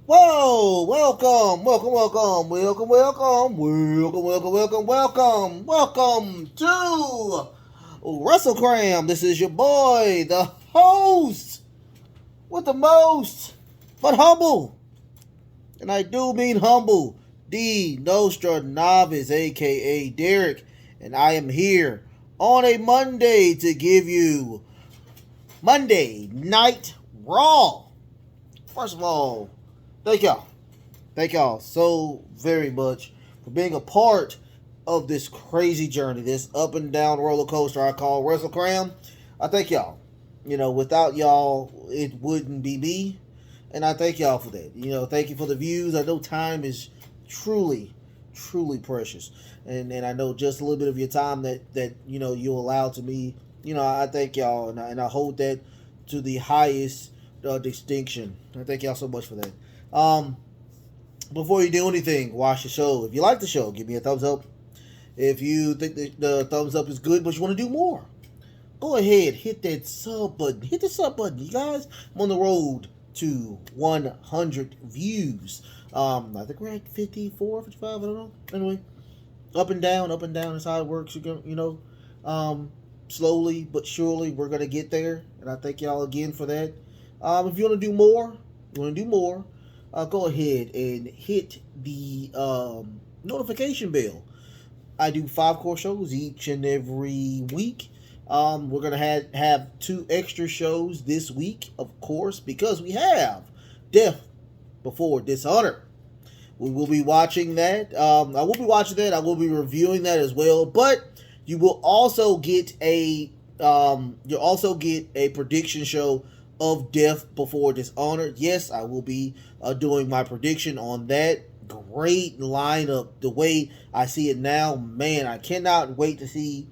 Whoa, welcome to WrestleCram. This is your boy, the host with the most, but humble. And I do mean humble. D Nostra Novice, aka Derek. And I am here on a Monday to give you Monday Night Raw. First of all, thank y'all. Thank y'all so very much for being a part of this crazy journey, this up and down roller coaster I call WrestleCram. I thank y'all. Without y'all, it wouldn't be me. And I thank y'all for that. Thank you for the views. I know time is truly, truly precious. And I know just a little bit of your time that you allow to me. I thank y'all, and I hold that to the highest distinction. I thank y'all so much for that. Before you do anything, watch the show. If you like the show, give me a thumbs up. If you think the thumbs up is good, but you want to do more, go ahead, hit that sub button. Hit the sub button, you guys. I'm on the road to 100 views. I think we're at 54, 55, I don't know. Anyway, up and down is how it works. Slowly but surely, we're going to get there. And I thank y'all again for that. If you want to do more, go ahead and hit the notification bell. I do 5 core shows each and every week. We're gonna have 2 extra shows this week, of course, because we have Death Before Dishonor. We will be watching that. I will be watching that. I will be reviewing that as well. But you will also get a prediction show of Death Before Dishonor. Yes, I will be doing my prediction on that. Great lineup. The way I see it now, man, I cannot wait to see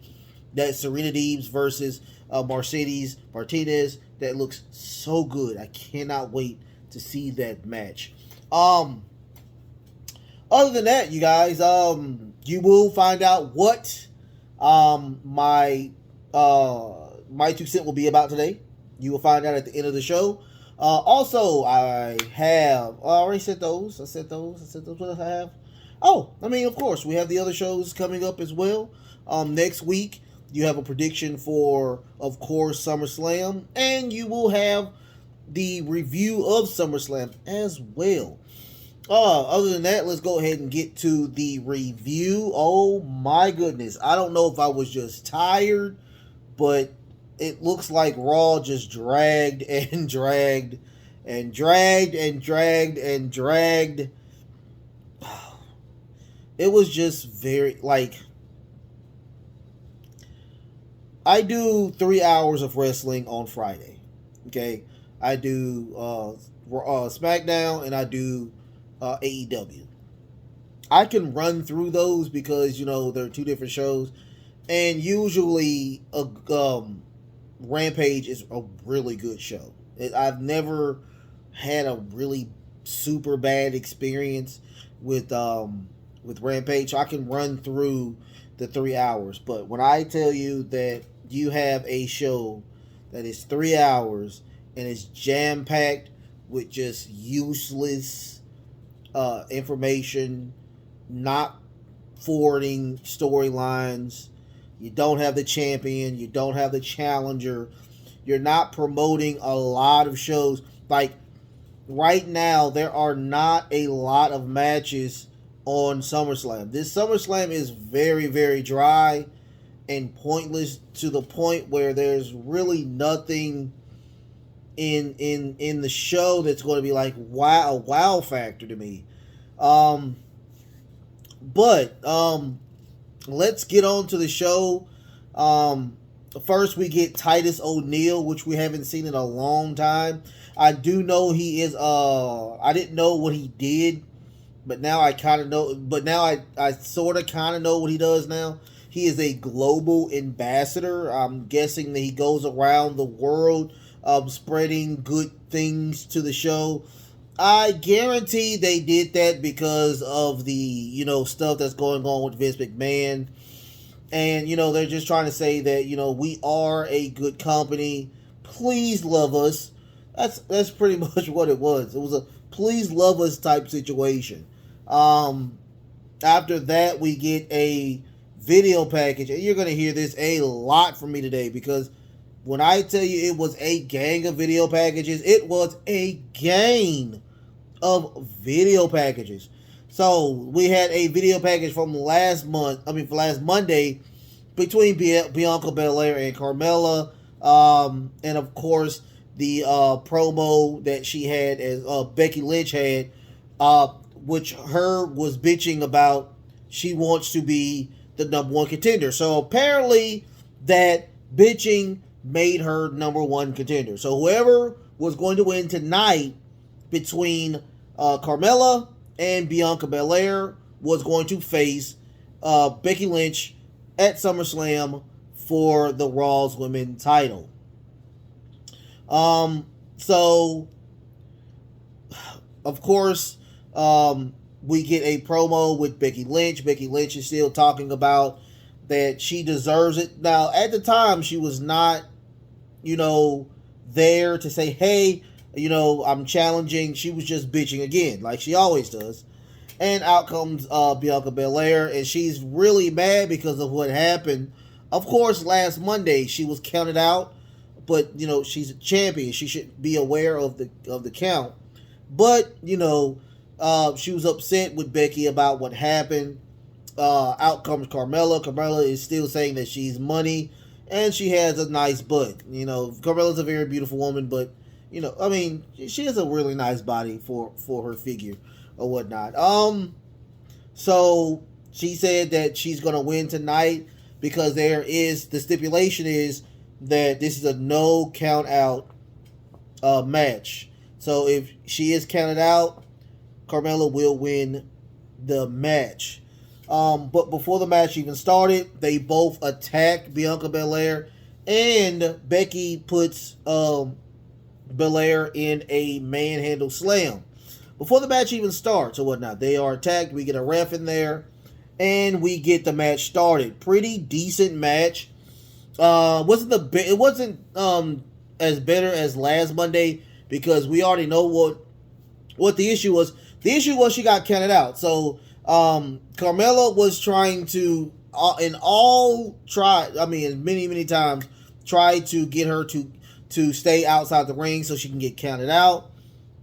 that Serena Deebs versus Mercedes Martinez. That looks so good. I cannot wait to see that match. Other than that, you guys, you will find out what my 2 cents will be about today. You will find out at the end of the show. Also, I already said those. I said those. What else I have? Oh, of course, we have the other shows coming up as well. Next week, you have a prediction for, of course, SummerSlam. And you will have the review of SummerSlam as well. Other than that, let's go ahead and get to the review. Oh my goodness. I don't know if I was just tired, but it looks like Raw just dragged and dragged and dragged and dragged and dragged. It was just very, I do 3 hours of wrestling on Friday. Okay. I do SmackDown and I do AEW. I can run through those because, they're 2 different shows. And usually, Rampage is a really good show. I've never had a really super bad experience with Rampage. So I can run through the 3 hours. But when I tell you that you have a show that is 3 hours and it's jam packed with just useless information, not forwarding storylines. You don't have the champion. You don't have the challenger. You're not promoting a lot of shows. Like, right now, there are not a lot of matches on SummerSlam. This SummerSlam is very, very dry and pointless to the point where there's really nothing in the show that's going to be like a wow factor to me. But let's get on to the show. First, we get Titus O'Neil, which we haven't seen in a long time. I do know he is. I didn't know what he did, but now I kind of know. But now I sort of kind of know what he does now. He is a global ambassador. I'm guessing that he goes around the world, spreading good things to the show. I guarantee they did that because of the, stuff that's going on with Vince McMahon. And, they're just trying to say that, we are a good company. Please love us. That's pretty much what it was. It was a please love us type situation. Um, After that, we get a video package, and you're gonna hear this a lot from me today because when I tell you it was a gang of video packages, it was a gang of video packages. So we had a video package from last month. I mean, for last Monday, between Bianca Belair and Carmella, and of course the promo that she had as Becky Lynch had, uh, which her was bitching about. She wants to be the number one contender. So apparently that bitching made her number one contender. So whoever was going to win tonight between Carmella and Bianca Belair was going to face Becky Lynch at SummerSlam for the Raw's Women's title. So, of course, we get a promo with Becky Lynch. Becky Lynch is still talking about that she deserves it. Now, at the time, she was not, there to say, hey, I'm challenging. She was just bitching again, like she always does. And out comes Bianca Belair, and she's really mad because of what happened. Of course, last Monday she was counted out, but she's a champion. She should be aware of the count. But she was upset with Becky about what happened. Out comes Carmella. Carmella is still saying that she's money, and she has a nice butt. Carmella's a very beautiful woman, but she has a really nice body for her figure or whatnot. So she said that she's gonna win tonight because the stipulation is that this is a no count out match. So if she is counted out, Carmella will win the match. But before the match even started, they both attack Bianca Belair, and Becky puts Belair in a manhandle slam. Before the match even starts or whatnot, they are attacked. We get a ref in there, and we get the match started. Pretty decent match. It wasn't as better as last Monday because we already know what the issue was. The issue was she got counted out. So Carmella was trying to many times try to get her to stay outside the ring so she can get counted out.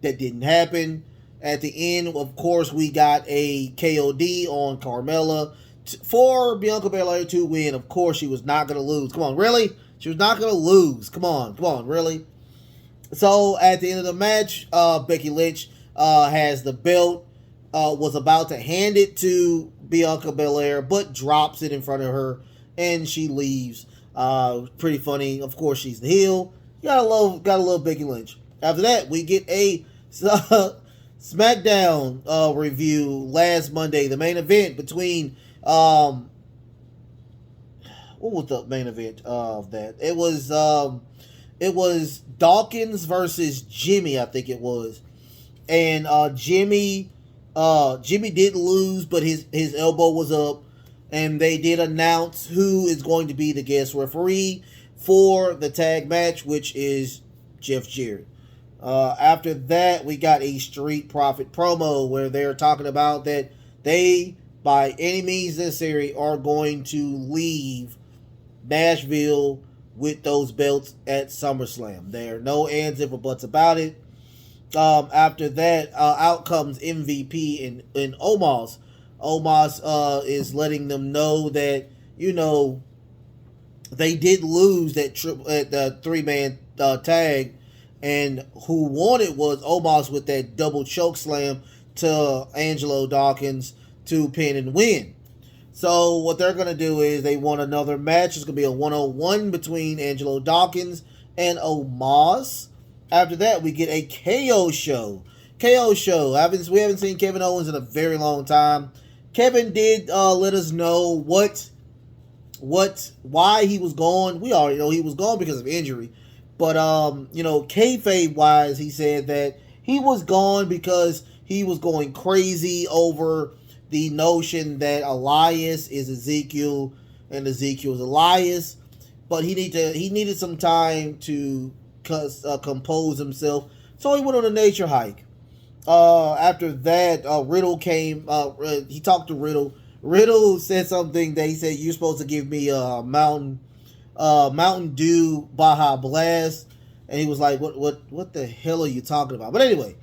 That didn't happen. At the end, of course, we got a KOD on Carmella for Bianca Belair to win. Of course, she was not going to lose. Come on, really? She was not going to lose. Come on, really? So, at the end of the match, Becky Lynch has the belt, was about to hand it to Bianca Belair, but drops it in front of her, and she leaves. Pretty funny. Of course, she's the heel. Gotta love Becky Lynch. After that, we get a SmackDown review last Monday. The main event between what was the main event of that? It was Dawkins versus Jimmy, I think it was, and Jimmy did lose, but his elbow was up, and they did announce who is going to be the guest referee for the tag match, which is Jeff Jarrett. After that, we got a Street Profit promo where they're talking about that they, by any means necessary, are going to leave Nashville with those belts at SummerSlam. There are no ands, if or buts about it. After that, out comes MVP and Omos. Omos is letting them know that, they did lose at the 3-man tag, and who won it was Omos with that double choke slam to Angelo Dawkins to pin and win. So what they're going to do is they want another match. It's going to be a 1-on-1 between Angelo Dawkins and Omos. After that, we get a KO show. We haven't seen Kevin Owens in a very long time. Kevin did let us know why he was gone. We already know he was gone because of injury. But, kayfabe wise, he said that he was gone because he was going crazy over the notion that Elias is Ezekiel and Ezekiel is Elias. But he needed some time to compose himself. So he went on a nature hike. After that, Riddle came. He talked to Riddle. Riddle said something that he said, "You're supposed to give me a Mountain Dew Baja Blast," and he was like, "What the hell are you talking about?" But anyway,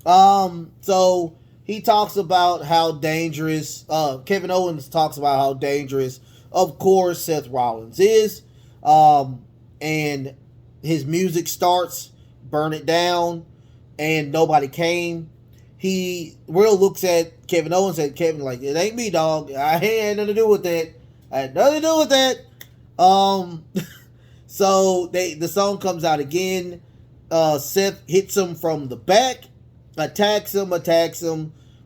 so he talks about how dangerous. Kevin Owens talks about how dangerous, of course, Seth Rollins is, and his music starts, "Burn It Down," and nobody came. Will looks at Kevin Owens and Kevin like, "It ain't me, dog. I had nothing to do with that. I had nothing to do with that." So the song comes out again. Seth hits him from the back, attacks him,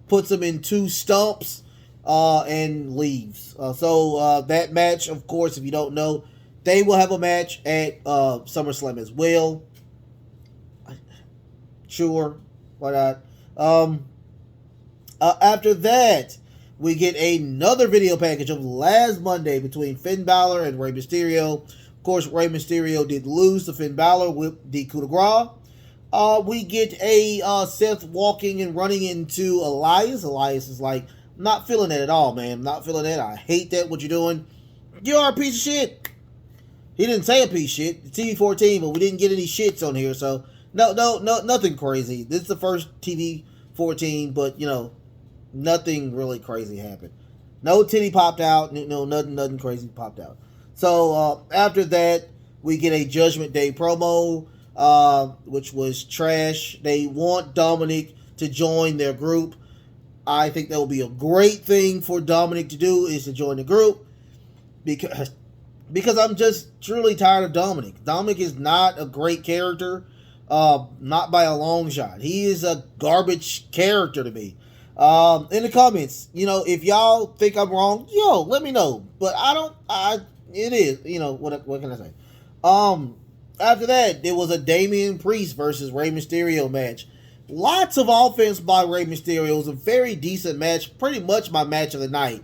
puts him in 2 stumps, and leaves. So that match, of course, if you don't know, they will have a match at SummerSlam as well. Sure, why not? After that, we get another video package of last Monday between Finn Balor and Rey Mysterio. Of course, Rey Mysterio did lose to Finn Balor with the coup de grace. We get a Seth walking and running into Elias. Elias is like, "I'm not feeling that at all, man. I'm not feeling that. I hate that. What you're doing. You are a piece of shit." He didn't say a piece of shit. It's TV14, but we didn't get any shits on here, so no, nothing crazy. This is the first TV14, but nothing really crazy happened. No titty popped out. No, nothing crazy popped out. So after that, we get a Judgment Day promo, which was trash. They want Dominic to join their group. I think that would be a great thing for Dominic to do, is to join the group, because I'm just truly tired of Dominic. Dominic is not a great character, not by a long shot. He is a garbage character to me. In the comments, if y'all think I'm wrong, let me know. But it is, what can I say? After that, there was a Damien Priest versus Rey Mysterio match. Lots of offense by Rey Mysterio. It was a very decent match, pretty much my match of the night.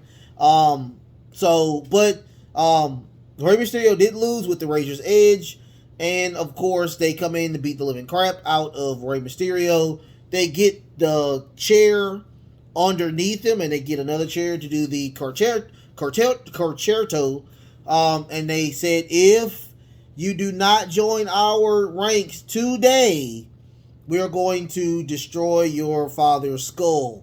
Rey Mysterio did lose with the Razor's Edge, and of course they come in to beat the living crap out of Rey Mysterio. They get the chair underneath him, and they get another chair to do the concerto. And they said, "If you do not join our ranks today, we are going to destroy your father's skull."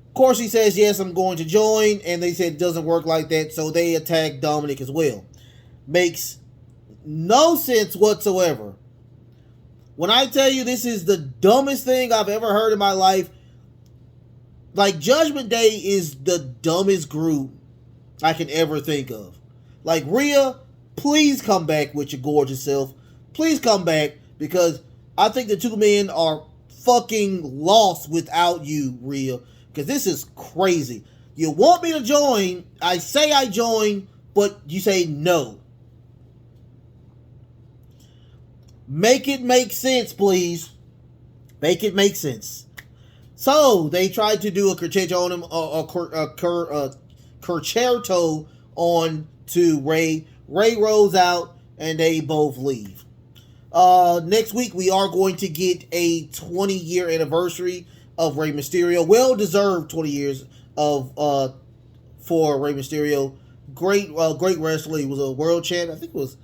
Of course, he says, "Yes, I'm going to join," and they said it doesn't work like that, so they attack Dominic as well. Makes no sense whatsoever. When I tell you this is the dumbest thing I've ever heard in my life, like, Judgment Day is the dumbest group I can ever think of. Like, Rhea, please come back with your gorgeous self. Please come back, because I think the 2 men are fucking lost without you, Rhea. Because this is crazy. You want me to join, I say I join, but you say no. Make it make sense, please. Make it make sense. So, they tried to do a concerto on him, concerto on to Ray. Ray rolls out, and they both leave. Next week, we are going to get a 20-year anniversary of Rey Mysterio. Well-deserved 20 years of for Rey Mysterio. Great wrestler. He was a world champion. I think it was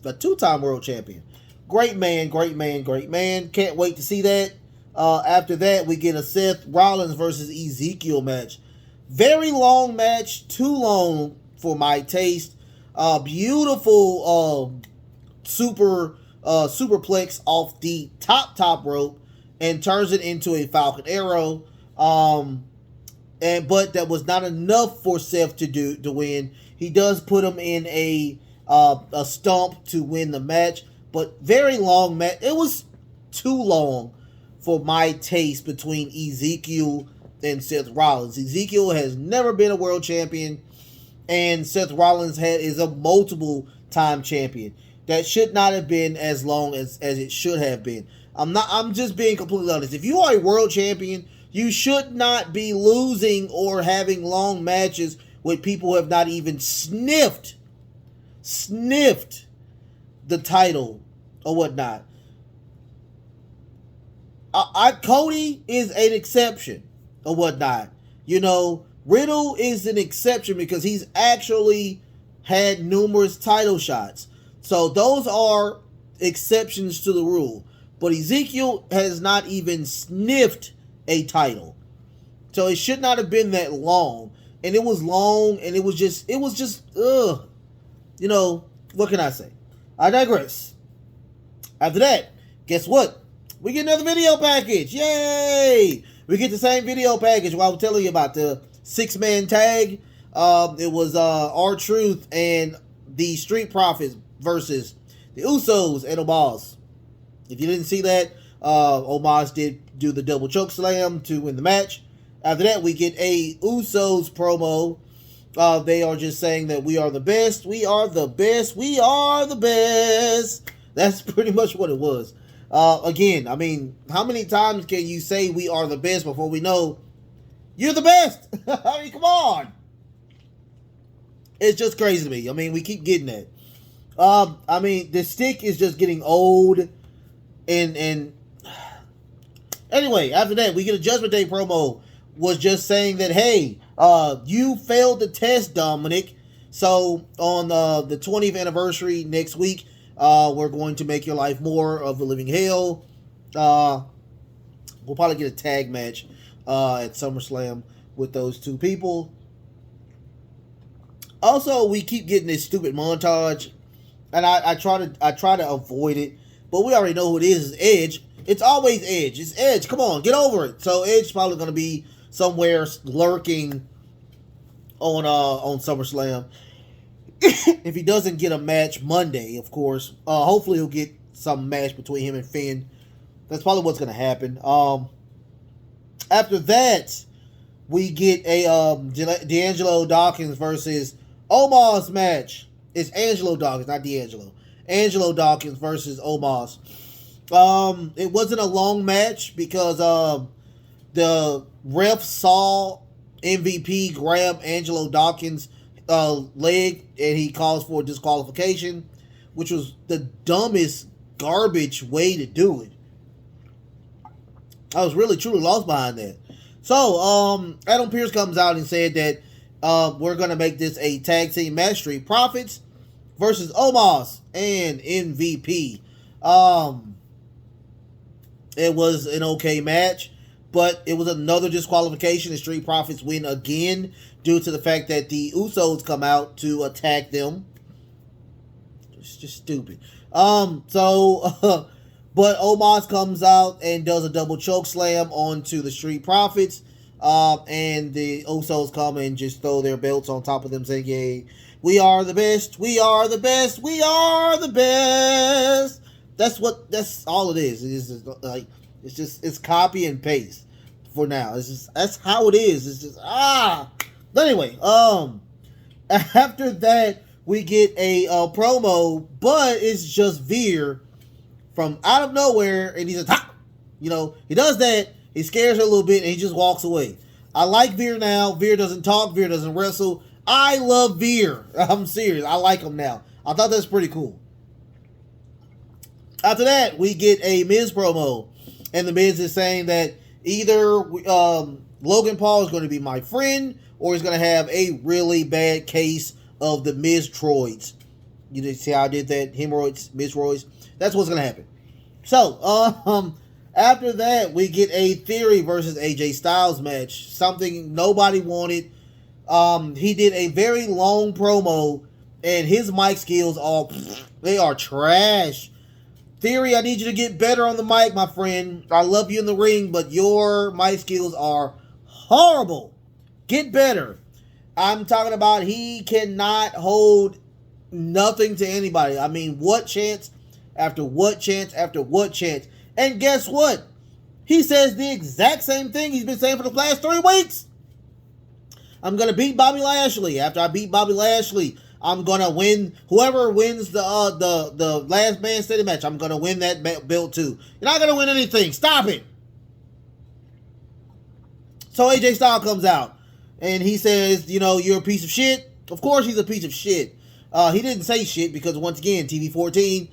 a 2-time world champion. Great man. Can't wait to see that. After that, we get a Seth Rollins versus Ezekiel match. Very long match. Too long for my taste. Beautiful superplex off the top rope and turns it into a Falcon Arrow. But that was not enough for Seth to win. He does put him in a stomp to win the match, but very long match. It was too long for my taste between Ezekiel and Seth Rollins. Ezekiel has never been a world champion, and Seth Rollins is a multiple time champion. That should not have been as long as it should have been. I'm just being completely honest. If you are a world champion, you should not be losing or having long matches with people who have not even sniffed the title or whatnot. Cody is an exception or whatnot. You know, Riddle is an exception because he's actually had numerous title shots. So those are exceptions to the rule. But Ezekiel has not even sniffed a title. So it should not have been that long. And it was long, and it was just, ugh. You know, what can I say? I digress. After that, guess what? We get another video package. Yay! We get the same video package I was telling you about, the 6-man tag. It was R-Truth and the Street Profits versus the Usos and Omos. If you didn't see that, Omos did do the double choke slam to win the match. After that, we get a Usos promo. They are just saying that we are the best, we are the best, we are the best. That's pretty much what it was. Again, I mean, how many times can you say we are the best before we know you're the best? I mean, come on. It's just crazy to me. I mean, we keep getting that. I mean, the stick is just getting old. And anyway, after that, we get a Judgment Day promo. Was just saying that, hey, you failed the test, Dominic. So on the 20th anniversary next week, we're going to make your life more of a living hell. We'll probably get a tag match at SummerSlam with those two people. Also, we keep getting this stupid montage, and I try to avoid it, but we already know who it is. It's Edge. It's always Edge. It's Edge. Come on, get over it. So Edge's probably going to be somewhere lurking on SummerSlam. If he doesn't get a match Monday, of course, hopefully he'll get some match between him and Finn. That's probably what's going to happen. After that, we get a D'Angelo Dawkins versus Omos match. It's Angelo Dawkins, not D'Angelo. Angelo Dawkins versus Omos. It wasn't a long match because the ref saw MVP grab Angelo Dawkins' leg, and he calls for disqualification, which was the dumbest garbage way to do it. I was really truly lost behind that. So Adam Pearce comes out and said that we're gonna make this a tag team match: Street Profits versus Omos and MVP. It was an okay match, but it was another disqualification. The Street Profits win again due to the fact that the Usos come out to attack them. It's just stupid. But Omos comes out and does a double choke slam onto the Street Profits. And the Usos come and just throw their belts on top of them, saying, "Yay, we are the best, we are the best, we are the best." That's all it is. It's just copy and paste for now. That's how it is. It's just But anyway, after that we get a promo, but it's just Veer from out of nowhere, and he's he does that. He scares her a little bit, and he just walks away. I like Veer now. Veer doesn't talk. Veer doesn't wrestle. I love Veer. I'm serious. I like him now. I thought that's pretty cool. After that, we get a Miz promo, and the Miz is saying that either Logan Paul is going to be my friend, or he's going to have a really bad case of the Miz-troids. You did see how I did that? Hemorrhoids, Miz-roids. That's what's going to happen. So, after that, we get a Theory versus AJ Styles match. Something nobody wanted. He did a very long promo, and his mic skills they are trash. Theory, I need you to get better on the mic, my friend. I love you in the ring, but your mic skills are horrible. Get better. I'm talking about he cannot hold nothing to anybody. I mean, what chance after what chance after what chance. And guess what? He says the exact same thing he's been saying for the last 3 weeks. I'm going to beat Bobby Lashley. After I beat Bobby Lashley, I'm going to win. Whoever wins the last man standing match, I'm going to win that belt too. You're not going to win anything. Stop it. So AJ Styles comes out, and he says, you're a piece of shit. Of course he's a piece of shit. He didn't say shit because, once again, TV 14,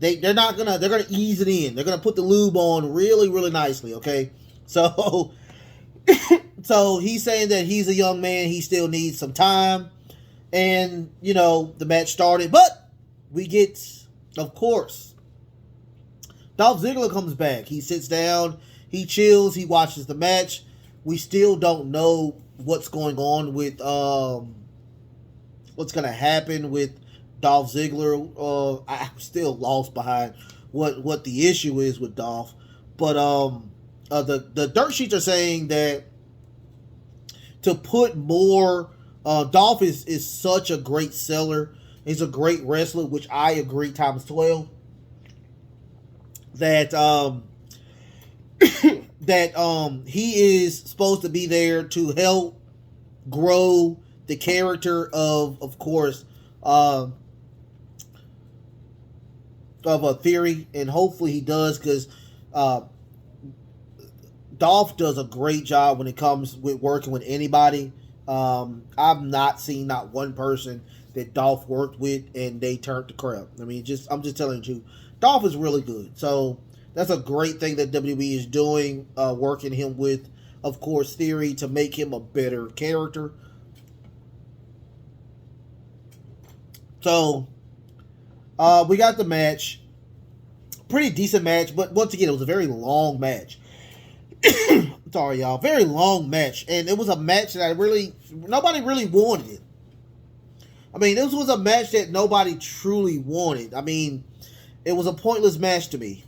they're gonna ease it in. They're gonna put the lube on really, really nicely. Okay, so so he's saying that he's a young man. He still needs some time, and the match started, but we get, of course, Dolph Ziggler comes back. He sits down, he chills, he watches the match. We still don't know what's going on with what's gonna happen with Dolph Ziggler. I'm still lost behind what the issue is with Dolph. But the dirt sheets are saying that to put more, Dolph is such a great seller. He's a great wrestler, which I agree times 12. That that he is supposed to be there to help grow the character of course, of a Theory, and hopefully he does, because Dolph does a great job when it comes with working with anybody. I've not seen not one person that Dolph worked with and they turned to crap. I mean, I'm just telling you, Dolph is really good. So that's a great thing that WWE is doing, working him with, of course, Theory to make him a better character. So we got the match. Pretty decent match, but once again, it was a very long match. Sorry, y'all. Very long match. And it was a match that nobody really wanted it. I mean, this was a match that nobody truly wanted. I mean, it was a pointless match to me.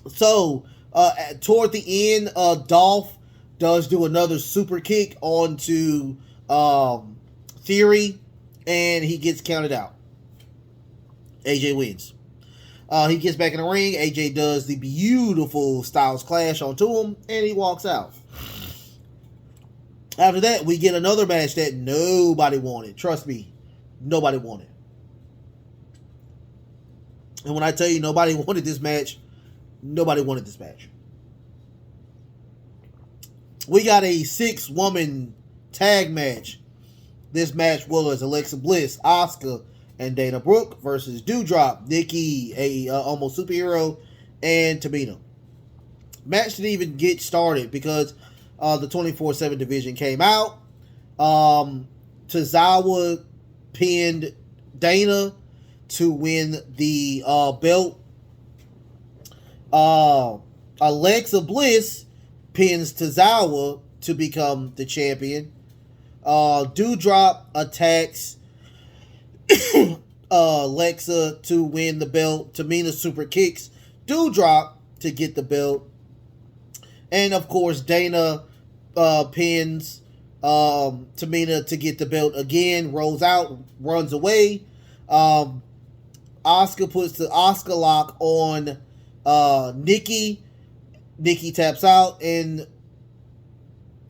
So, toward the end, Dolph does do another super kick onto Theory, and he gets counted out. AJ wins. He gets back in the ring. AJ does the beautiful Styles Clash onto him, and he walks out. After that, we get another match that nobody wanted. Trust me, nobody wanted. And when I tell you nobody wanted this match, nobody wanted this match. We got a 6-woman tag match. This match was Alexa Bliss, Asuka, and Dana Brooke versus Doudrop, Nikki, a almost superhero, and Tamina. Match didn't even get started because the 24/7 division came out. Tozawa pinned Dana to win the belt. Alexa Bliss pins Tozawa to become the champion. Doudrop attacks Alexa to win the belt. Tamina super kicks Doudrop to get the belt. And of course, Dana pins Tamina to get the belt again, rolls out, runs away. Asuka puts the Asuka lock on Nikki. Nikki taps out, and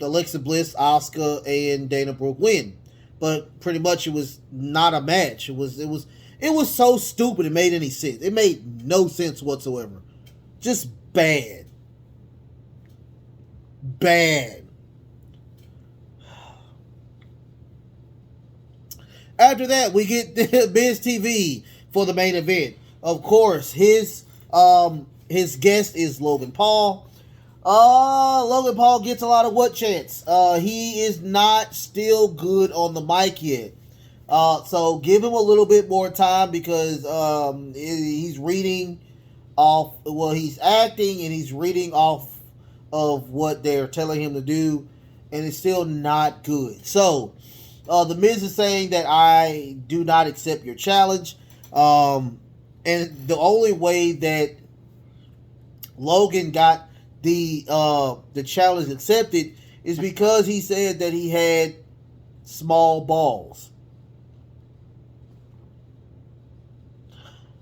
Alexa Bliss, Asuka, and Dana Brooke win. But pretty much it was not a match. It was so stupid it made any sense. It made no sense whatsoever. Just bad. Bad. After that, we get Biz TV for the main event. Of course, his guest is Logan Paul. Logan Paul gets a lot of what chance. He is not still good on the mic yet. So give him a little bit more time because he's reading off, well, he's acting and he's reading off of what they're telling him to do, and it's still not good. So, the Miz is saying that I do not accept your challenge. And the only way that Logan got the challenge accepted is because he said that he had small balls.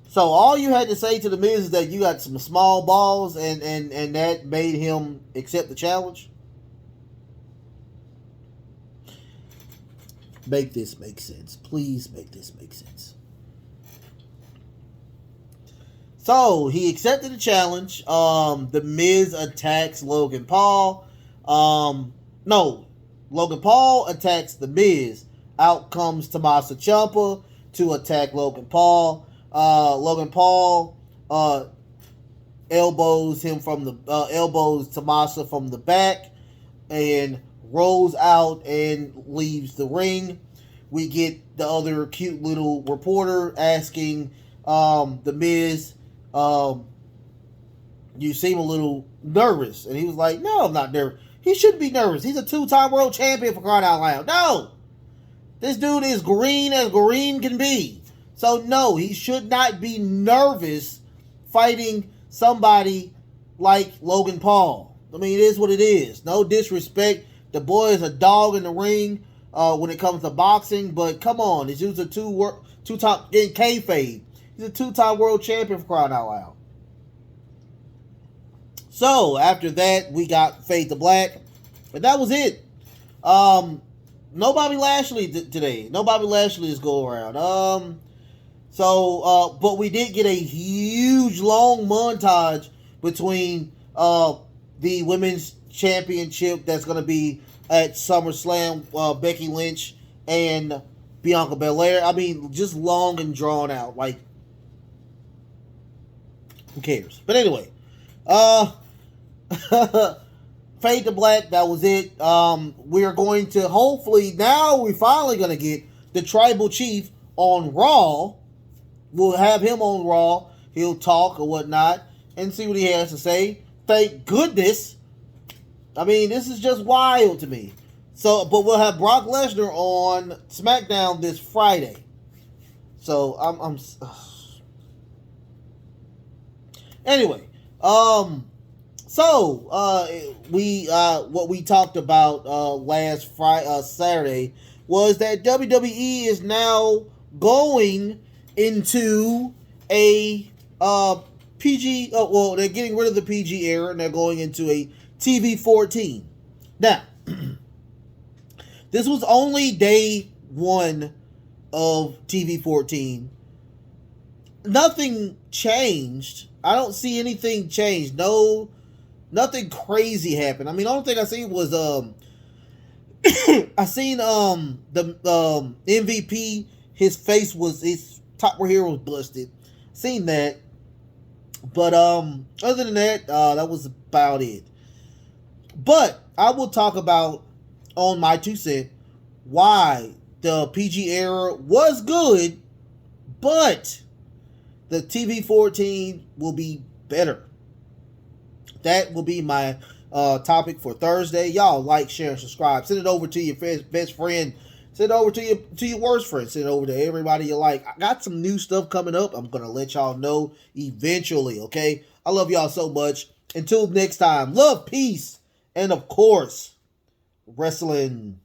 So all you had to say to the Miz is that you got some small balls, and that made him accept the challenge. Make this make sense. Please make this make sense. So he accepted the challenge. The Miz attacks Logan Paul. Logan Paul attacks the Miz. Out comes Tommaso Ciampa to attack Logan Paul. Logan Paul elbows him from the elbows Tomasa from the back and rolls out and leaves the ring. We get the other cute little reporter asking the Miz, you seem a little nervous. And he was like, no, I'm not nervous. He shouldn't be nervous. He's a 2-time world champion, for crying out loud. No! This dude is green as green can be. So no, he should not be nervous fighting somebody like Logan Paul. I mean, it is what it is. No disrespect. The boy is a dog in the ring when it comes to boxing, but come on, this dude's a two-time in kayfabe. He's a 2-time world champion, for crying out loud. So after that, we got Fade to Black, and that was it. No Bobby Lashley today. No Bobby Lashley is go around. But we did get a huge long montage between the women's championship that's going to be at SummerSlam, Becky Lynch and Bianca Belair. I mean, just long and drawn out. Like, who cares? But anyway, Fade to Black, that was it. We're going to hopefully, now we're finally going to get the Tribal Chief on Raw. We'll have him on Raw. He'll talk or whatnot and see what he has to say. Thank goodness. I mean, this is just wild to me. So, but we'll have Brock Lesnar on SmackDown this Friday. So, anyway, what we talked about last Saturday was that WWE is now going into a PG. Well, they're getting rid of the PG era and they're going into a TV-14. Now, this was only day one of TV-14. Nothing changed. I don't see anything changed. No, nothing crazy happened. I mean, the only thing I seen was I seen the MVP. His face was his top right here was busted. Seen that, but other than that, that was about it. But I will talk about on my 2 cents why the PG era was good, but the TV-14 will be better. That will be my topic for Thursday. Y'all like, share, and subscribe. Send it over to your best friend. Send it over to your worst friend. Send it over to everybody you like. I got some new stuff coming up. I'm going to let y'all know eventually, okay? I love y'all so much. Until next time, love, peace, and of course, wrestling.